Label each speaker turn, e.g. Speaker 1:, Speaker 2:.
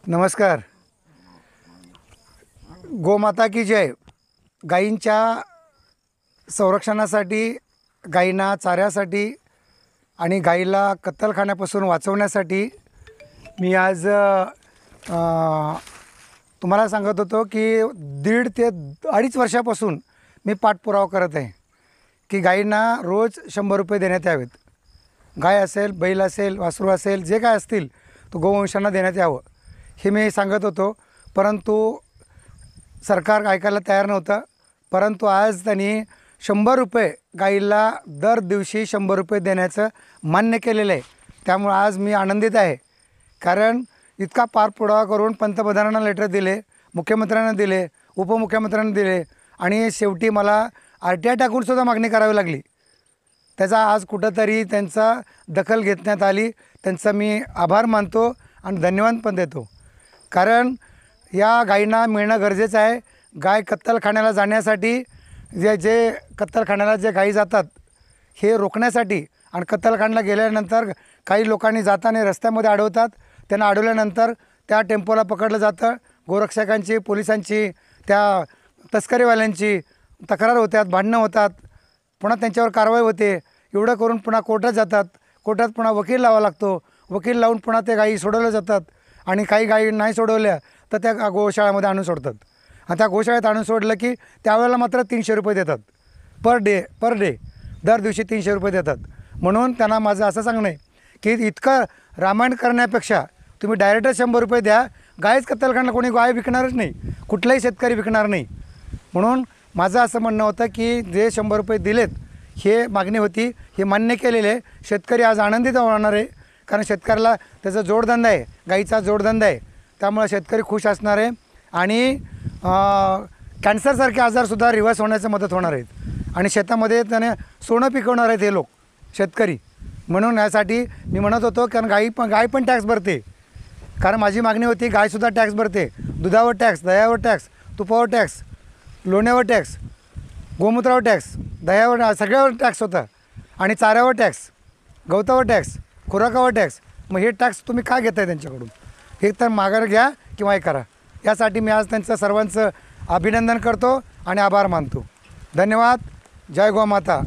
Speaker 1: नमस्कार। गोमाता की जय। गायींच्या संरक्षणासाठी, गायींना चाऱ्यासाठी आणि गायीला कत्तलखान्यापासून वाचवण्यासाठी मी आज तुम्हाला सांगत होतो की 1.5 ते 2.5 वर्षापासून मी पाठपुरावा करत आहे की गायींना रोज 100 रुपये देण्यात यावेत। गाय असेल, बैल असेल, वासरू असेल, जे काय असतील तो गोवंशांना देण्यात यावं हे मी सांगत होतो, परंतु सरकार ऐकायला तयार नव्हतं। परंतु आज त्यांनी 100 रुपये गायीला दर दिवशी 100 रुपये देण्याचं मान्य केलेलं आहे। त्यामुळे आज मी आनंदित आहे, कारण इतका पाठपुरावा करून पंतप्रधानांना लेटर दिले, मुख्यमंत्र्यांना दिले, उपमुख्यमंत्र्यांना दिले आणि शेवटी मला RTI टाकूनसुद्धा मागणी करावी लागली। त्याचा आज कुठंतरी त्यांचा दखल घेण्यात आली, त्यांचा मी आभार मानतो आणि धन्यवाद पण देतो। कारण या गायींना मिळणं गरजेचं आहे। गाय कत्तलखान्याला जाण्यासाठी जे कत्तलखान्याला जे गायी जातात हे रोखण्यासाठी, आणि कत्तलखान्याला गेल्यानंतर काही लोकांनी जाताना रस्त्यामध्ये अडवतात, त्यांना अडवल्यानंतर त्या टेम्पोला पकडलं जातं। गोरक्षकांची, पोलिसांची, त्या तस्करीवाल्यांची तक्रार होतात, भांडणं होतात, पुन्हा त्यांच्यावर कारवाई होते। एवढं करून पुन्हा कोर्टात जातात, कोर्टात पुन्हा वकील लावावा लागतो, वकील लावून पुन्हा ते गायी सोडवल्या जातात। आणि काही गायी नाही सोडवल्या तर त्या गोशाळेमध्ये आणून सोडतात, आणि त्या गोशाळेत आणून सोडलं की त्यावेळेला मात्र 300 रुपये देतात पर डे, दर दिवशी 300 रुपये देतात। म्हणून त्यांना माझं असं सांगणं आहे की इतकं रामायण करण्यापेक्षा तुम्ही डायरेक्ट 100 रुपये द्या। गायच कत्तलखान्याला कोणी गाय विकणारच नाही, कुठलाही शेतकरी विकणार नाही। म्हणून माझं असं म्हणणं होतं की जे 100 रुपये दिलेत, हे मागणी होती, हे मान्य केलेले। शेतकरी आज आनंदित होणार आहे, कारण शेतकऱ्याला त्याचा जोडधंदा आहे, गाईचा जोडधंदा आहे, त्यामुळे शेतकरी खुश असणार आहे। आणि कॅन्सरसारखे आजारसुद्धा रिव्हर्स होण्याचं मदत होणार आहेत, आणि शेतामध्ये त्याने सोनं पिकवणार आहेत हे लोक शेतकरी। म्हणून यासाठी मी म्हणत होतो, कारण गाय पण टॅक्स भरते, कारण माझी मागणी होती गायसुद्धा टॅक्स भरते। दुधावर टॅक्स, दह्यावर टॅक्स, तुपावर टॅक्स, लोण्यावर टॅक्स, गोमूत्रावर टॅक्स, दह्यावर, सगळ्यावर टॅक्स होता, आणि चाऱ्यावर टॅक्स, गवतावर टॅक्स, खुराकावर टॅक्स। मग हे टॅक्स तुम्ही का घेताय त्यांच्याकडून? हे तर माघार घ्या किंवा हे करा। यासाठी मी आज त्यांचं सर्वांचं अभिनंदन करतो आणि आभार मानतो। धन्यवाद। जय गोमाता।